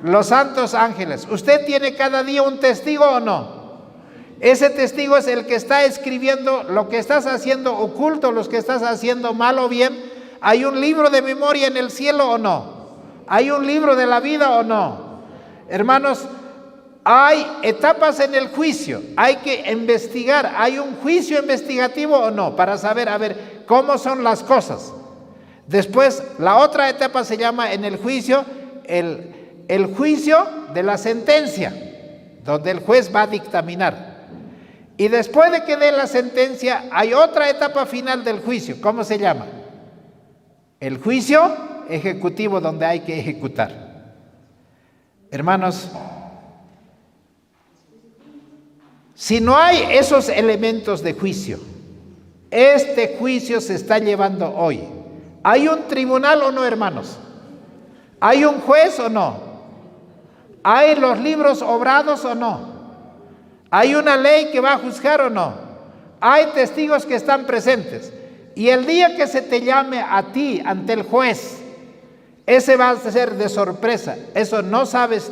Los santos ángeles. ¿Usted tiene cada día un testigo o no? Ese testigo es el que está escribiendo lo que estás haciendo oculto, lo que estás haciendo mal o bien. ¿Hay un libro de memoria en el cielo o no? ¿Hay un libro de la vida o no? Hermanos, hay etapas en el juicio. Hay que investigar. ¿Hay un juicio investigativo o no? Para saber, a ver, cómo son las cosas. Después, la otra etapa se llama en el juicio, el juicio de la sentencia, donde el juez va a dictaminar. Y después de que dé la sentencia, hay otra etapa final del juicio. ¿Cómo se llama? El juicio ejecutivo, donde hay que ejecutar. Hermanos, si no hay esos elementos de juicio, este juicio se está llevando hoy. ¿Hay un tribunal o no, hermanos? ¿Hay un juez o no? ¿Hay los libros obrados o no? ¿Hay una ley que va a juzgar o no? ¿Hay testigos que están presentes? Y el día que se te llame a ti ante el juez, ese va a ser de sorpresa. Eso no sabes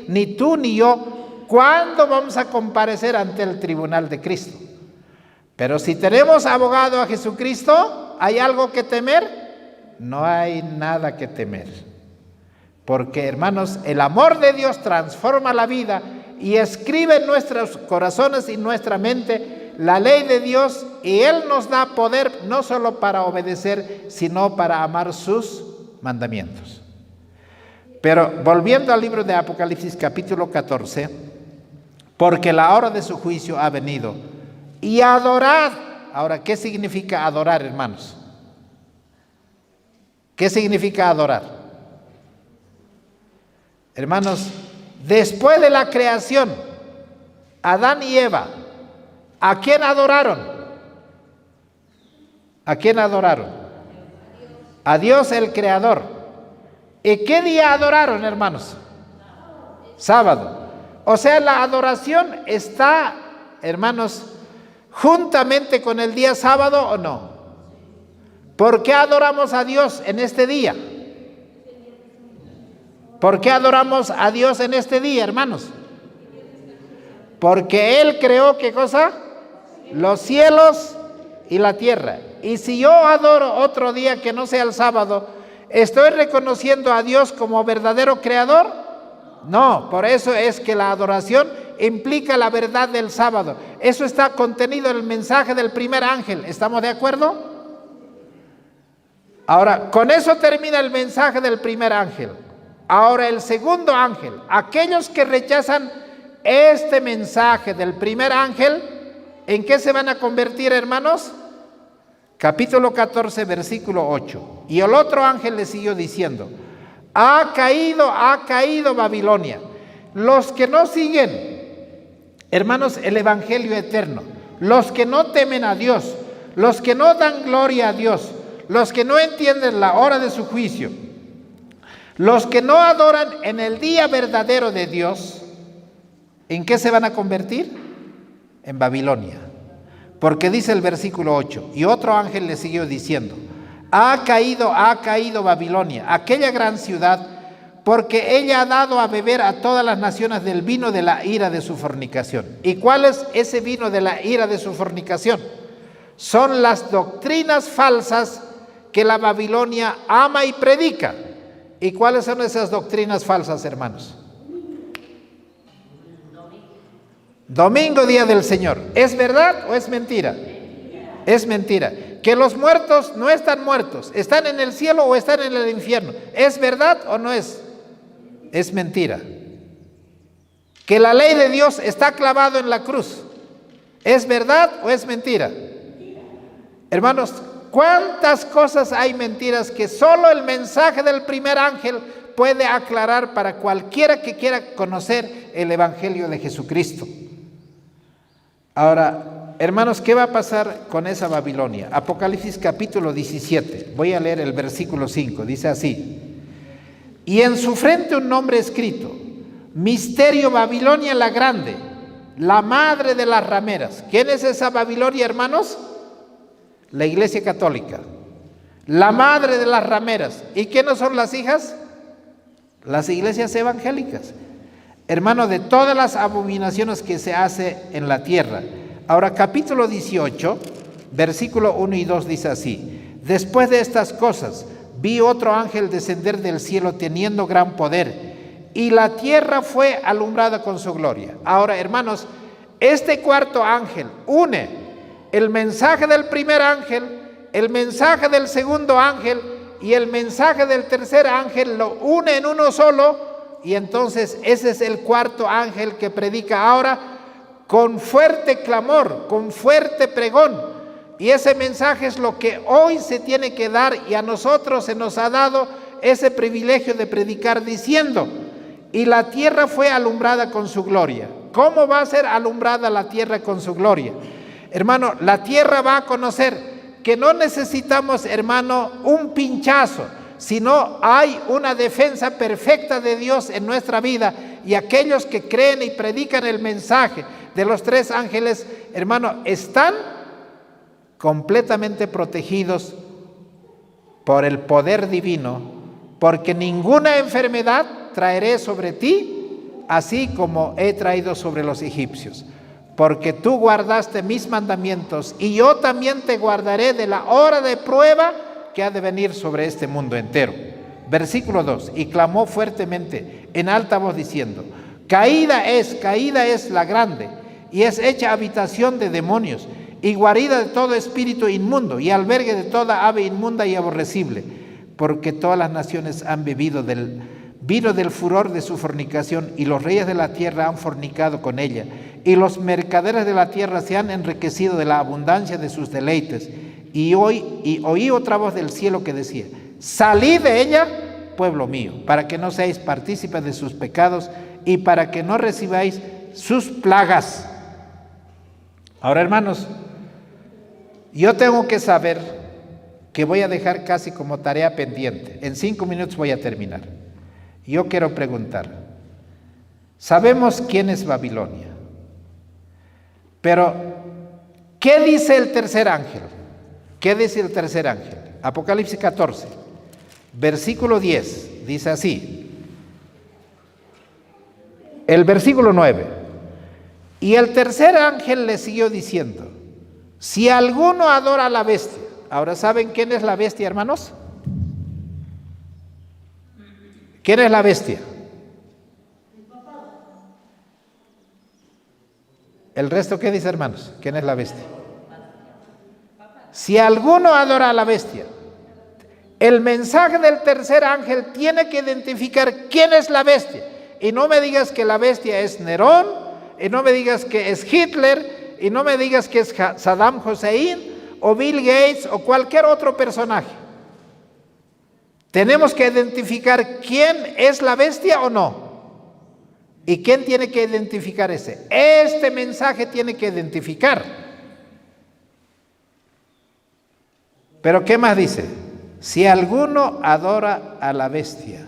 ni tú ni yo cuándo vamos a comparecer ante el tribunal de Cristo. Pero si tenemos abogado a Jesucristo, ¿hay algo que temer? No hay nada que temer. Porque, hermanos, el amor de Dios transforma la vida y escribe en nuestros corazones y nuestra mente la ley de Dios, y Él nos da poder no solo para obedecer, sino para amar sus mandamientos. Pero volviendo al libro de Apocalipsis capítulo 14, porque la hora de su juicio ha venido, y adorad. Ahora, ¿qué significa adorar, hermanos? ¿Qué significa adorar? Hermanos, después de la creación, Adán y Eva, ¿a quién adoraron? ¿A quién adoraron? A Dios el Creador. ¿Y qué día adoraron, hermanos? Sábado. O sea, la adoración está, hermanos, juntamente con el día sábado, ¿o no? ¿Por qué adoramos a Dios en este día? ¿Por qué adoramos a Dios en este día, hermanos? Porque Él creó, ¿qué cosa? Los cielos y la tierra. Y si yo adoro otro día que no sea el sábado, ¿estoy reconociendo a Dios como verdadero creador? No, por eso es que la adoración implica la verdad del sábado. Eso está contenido en el mensaje del primer ángel. ¿Estamos de acuerdo? Ahora, con eso termina el mensaje del primer ángel. Ahora el segundo ángel, aquellos que rechazan este mensaje del primer ángel, ¿en qué se van a convertir, hermanos? Capítulo 14, versículo 8. Y el otro ángel le siguió diciendo: ha caído Babilonia. Los que no siguen, hermanos, el evangelio eterno, los que no temen a Dios, los que no dan gloria a Dios, los que no entienden la hora de su juicio, los que no adoran en el día verdadero de Dios, ¿en qué se van a convertir? En Babilonia. Porque dice el versículo 8, y otro ángel le siguió diciendo: ha caído Babilonia, aquella gran ciudad, porque ella ha dado a beber a todas las naciones del vino de la ira de su fornicación. ¿Y cuál es ese vino de la ira de su fornicación? Son las doctrinas falsas que la Babilonia ama y predica. ¿Y cuáles son esas doctrinas falsas, hermanos? Domingo, día del Señor. ¿Es verdad o es mentira? Es mentira. Que los muertos no están muertos, están en el cielo o están en el infierno. ¿Es verdad o no es? Es mentira. Que la ley de Dios está clavado en la cruz. ¿Es verdad o es mentira? Hermanos, ¿cuántas cosas hay mentiras que solo el mensaje del primer ángel puede aclarar para cualquiera que quiera conocer el Evangelio de Jesucristo? Ahora, hermanos, ¿qué va a pasar con esa Babilonia? Apocalipsis capítulo 17, voy a leer el versículo 5, dice así: y en su frente un nombre escrito: Misterio Babilonia la Grande, la madre de las rameras. ¿Quién es esa Babilonia, hermanos? La Iglesia Católica, la madre de las rameras. ¿Y quiénes son las hijas? Las iglesias evangélicas. Hermano, de todas las abominaciones que se hace en la tierra. Ahora, capítulo 18, versículo 1 y 2 dice así: después de estas cosas, vi otro ángel descender del cielo teniendo gran poder, y la tierra fue alumbrada con su gloria. Ahora, hermanos, este cuarto ángel une el mensaje del primer ángel, el mensaje del segundo ángel y el mensaje del tercer ángel, lo une en uno solo. Y entonces ese es el cuarto ángel que predica ahora con fuerte clamor, con fuerte pregón. Y ese mensaje es lo que hoy se tiene que dar, y a nosotros se nos ha dado ese privilegio de predicar diciendo: y la tierra fue alumbrada con su gloria. ¿Cómo va a ser alumbrada la tierra con su gloria? Hermano, la tierra va a conocer que no necesitamos, hermano, un pinchazo, sino hay una defensa perfecta de Dios en nuestra vida, y aquellos que creen y predican el mensaje de los tres ángeles, hermano, están completamente protegidos por el poder divino, porque ninguna enfermedad traeré sobre ti, así como he traído sobre los egipcios, porque tú guardaste mis mandamientos, y yo también te guardaré de la hora de prueba que ha de venir sobre este mundo entero. Versículo 2: y clamó fuertemente en alta voz diciendo: caída es la grande, y es hecha habitación de demonios, y guarida de todo espíritu inmundo, y albergue de toda ave inmunda y aborrecible, porque todas las naciones han bebido del vino del furor de su fornicación, y los reyes de la tierra han fornicado con ella, y los mercaderes de la tierra se han enriquecido de la abundancia de sus deleites. Y oí otra voz del cielo que decía: salid de ella, pueblo mío, para que no seáis partícipes de sus pecados, y para que no recibáis sus plagas. Ahora, hermanos, yo tengo que saber, que voy a dejar casi como tarea pendiente, en 5 minutos voy a terminar. Yo quiero preguntar: sabemos quién es Babilonia, pero ¿qué dice el tercer ángel? ¿Qué dice el tercer ángel? Apocalipsis 14, versículo 10, dice así, el versículo 9: y el tercer ángel le siguió diciendo: si alguno adora a la bestia. Ahora, ¿saben quién es la bestia, hermanos? ¿Quién es la bestia? ¿El resto qué dice, hermanos? ¿Quién es la bestia? Si alguno adora a la bestia, el mensaje del tercer ángel tiene que identificar quién es la bestia. Y no me digas que la bestia es Nerón, y no me digas que es Hitler, y no me digas que es Saddam Hussein, o Bill Gates, o cualquier otro personaje. Tenemos que identificar quién es la bestia o no. ¿Y quién tiene que identificar ese? Este mensaje tiene que identificar. Pero ¿qué más dice? Si alguno adora a la bestia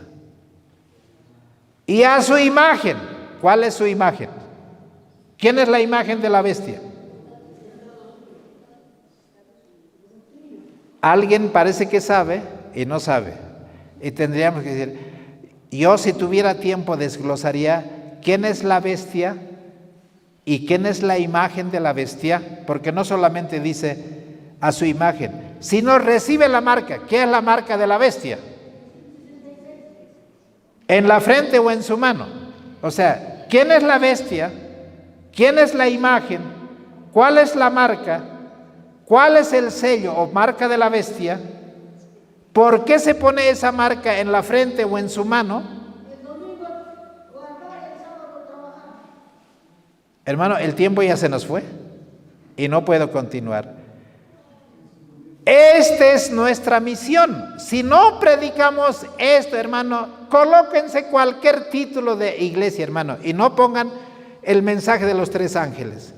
y a su imagen. ¿Cuál es su imagen? ¿Quién es la imagen de la bestia? Alguien parece que sabe y no sabe. Y tendríamos que decir, yo si tuviera tiempo desglosaría quién es la bestia y quién es la imagen de la bestia, porque no solamente dice a su imagen, sino recibe la marca. ¿Qué es la marca de la bestia? ¿En la frente o en su mano? O sea, ¿quién es la bestia? ¿Quién es la imagen? ¿Cuál es la marca? ¿Cuál es el sello o marca de la bestia? ¿Por qué se pone esa marca en la frente o en su mano? Hermano, el tiempo ya se nos fue y no puedo continuar. Esta es nuestra misión. Si no predicamos esto, hermano, colóquense cualquier título de iglesia, hermano, y no pongan el mensaje de los 3 ángeles.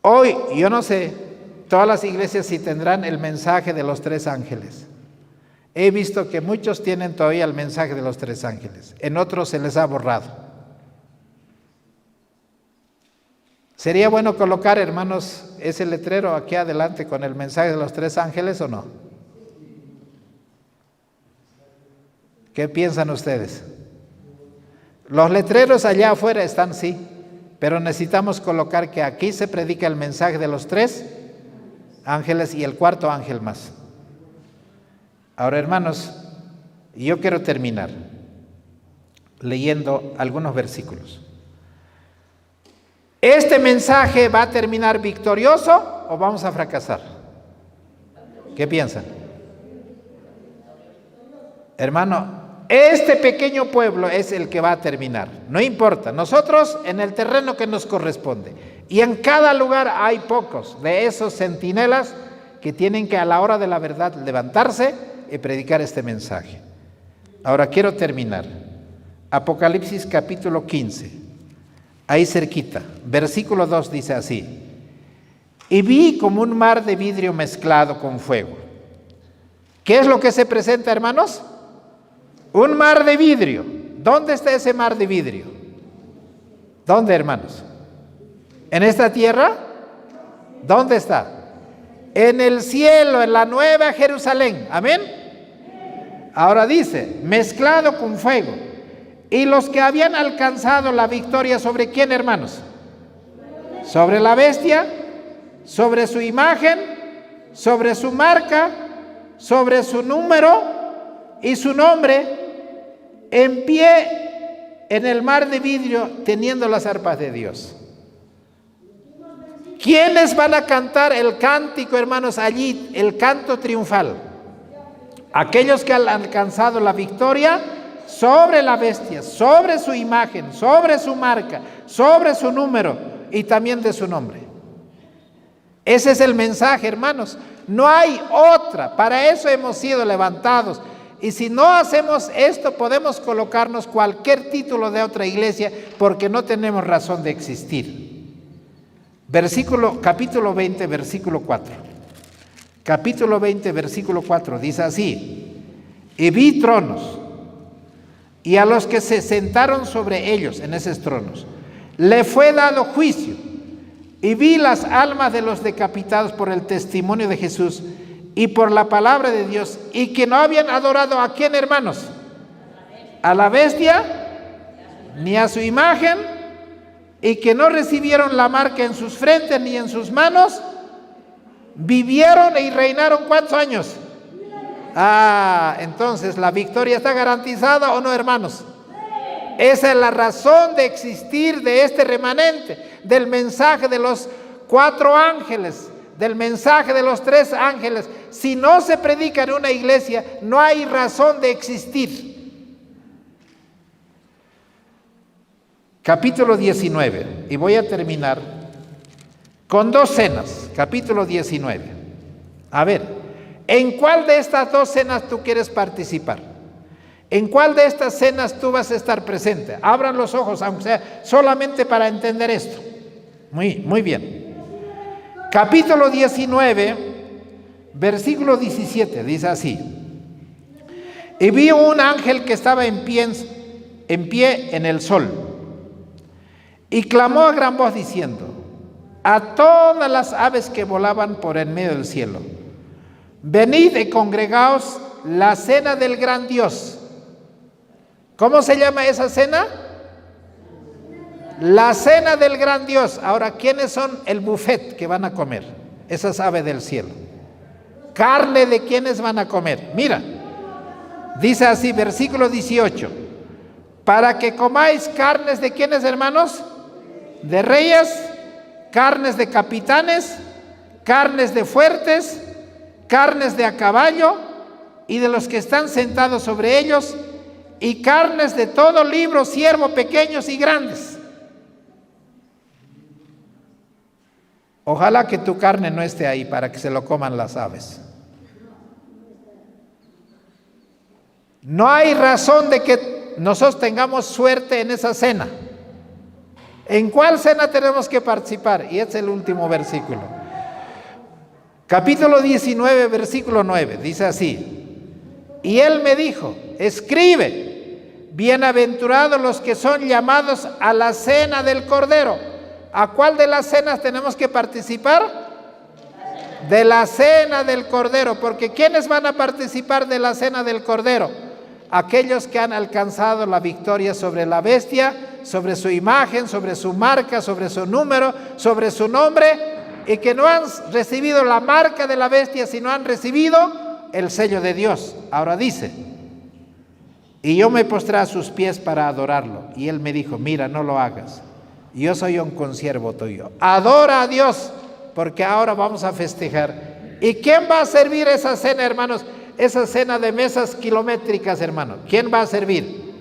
Hoy, yo no sé, todas las iglesias sí tendrán el mensaje de los 3 ángeles. He visto que muchos tienen todavía el mensaje de los 3 ángeles. En otros se les ha borrado. ¿Sería bueno colocar, hermanos, ese letrero aquí adelante con el mensaje de los 3 ángeles o no? ¿Qué piensan ustedes? Los letreros allá afuera están, sí, pero necesitamos colocar que aquí se predica el mensaje de los 3 ángeles y el 4º ángel más. Ahora, hermanos, yo quiero terminar leyendo algunos versículos. ¿Este mensaje va a terminar victorioso o vamos a fracasar? ¿Qué piensan? Hermano, este pequeño pueblo es el que va a terminar. No importa, nosotros en el terreno que nos corresponde. Y en cada lugar hay pocos de esos centinelas que tienen que a la hora de la verdad levantarse y predicar este mensaje. Ahora quiero terminar. Apocalipsis capítulo 15. Ahí cerquita, versículo 2 dice así: y vi como un mar de vidrio mezclado con fuego. ¿Qué es lo que se presenta, hermanos? Un mar de vidrio. ¿Dónde está ese mar de vidrio? ¿Dónde, hermanos? ¿En esta tierra? ¿Dónde está? En el cielo, en la nueva Jerusalén. Amén. Ahora dice, mezclado con fuego. Y los que habían alcanzado la victoria, ¿sobre quién, hermanos? Sobre la bestia, sobre su imagen, sobre su marca, sobre su número y su nombre, en pie en el mar de vidrio, teniendo las arpas de Dios. ¿Quiénes van a cantar el cántico, hermanos, allí, el canto triunfal? Aquellos que han alcanzado la victoria sobre la bestia, sobre su imagen, sobre su marca, sobre su número y también de su nombre. Ese es el mensaje, hermanos. No hay otra. Para eso hemos sido levantados. Y si no hacemos esto, podemos colocarnos cualquier título de otra iglesia porque no tenemos razón de existir. Capítulo 20, versículo 4. Capítulo 20, versículo 4 dice así: y vi tronos, y a los que se sentaron sobre ellos en esos tronos le fue dado juicio, y vi las almas de los decapitados por el testimonio de Jesús y por la palabra de Dios, y que no habían adorado ¿a quién, hermanos? A la bestia ni a su imagen, y que no recibieron la marca en sus frentes ni en sus manos, vivieron y reinaron ¿cuántos años? Entonces la victoria está garantizada ¿o no, hermanos? Esa es la razón de existir de este remanente, del mensaje de los 4 ángeles, del mensaje de los 3 ángeles. Si no se predica en una iglesia, no hay razón de existir. Capítulo 19, y voy a terminar con 2 cenas. Capítulo 19. A ver, ¿en cuál de estas 2 cenas tú quieres participar? ¿En cuál de estas cenas tú vas a estar presente? Abran los ojos, aunque sea solamente para entender esto. Muy bien. Capítulo 19, versículo 17, dice así: y vi un ángel que estaba en pie en el sol, y clamó a gran voz diciendo a todas las aves que volaban por en medio del cielo: venid y congregaos la cena del gran Dios. ¿Cómo se llama esa cena? La cena del gran Dios. Ahora, ¿quiénes son el buffet que van a comer? Esas aves del cielo. ¿Carne de quiénes van a comer? Mira, dice así, versículo 18: para que comáis carnes de quiénes, hermanos? De reyes, carnes de capitanes, carnes de fuertes, carnes de a caballo y de los que están sentados sobre ellos, y carnes de todo libro, siervo, pequeños y grandes. Ojalá que tu carne no esté ahí para que se lo coman las aves. No hay razón de que nosotros tengamos suerte en esa cena. ¿En cuál cena tenemos que participar? Y es el último versículo. Capítulo 19, versículo 9, dice así: y él me dijo, escribe, bienaventurados los que son llamados a la cena del Cordero. ¿A cuál de las cenas tenemos que participar? De la cena del Cordero, porque ¿quiénes van a participar de la cena del Cordero? Aquellos que han alcanzado la victoria sobre la bestia, sobre su imagen, sobre su marca, sobre su número, sobre su nombre, y que no han recibido la marca de la bestia, sino han recibido el sello de Dios. Ahora dice, y yo me postré a sus pies para adorarlo, y él me dijo, mira, no lo hagas, yo soy un consiervo tuyo, adora a Dios, porque ahora vamos a festejar. ¿Y quién va a servir esa cena, hermanos? Esa cena de mesas kilométricas, hermano. ¿Quién va a servir?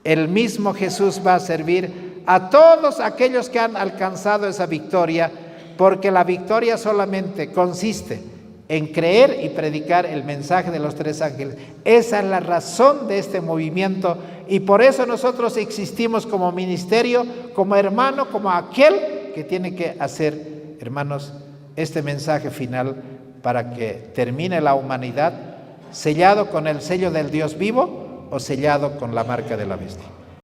El mismo Jesús va a servir a todos aquellos que han alcanzado esa victoria, porque la victoria solamente consiste en creer y predicar el mensaje de los tres ángeles. Esa es la razón de este movimiento, y por eso nosotros existimos como ministerio, como hermano, como aquel que tiene que hacer, hermanos, este mensaje final para que termine la humanidad sellado con el sello del Dios vivo o sellado con la marca de la bestia.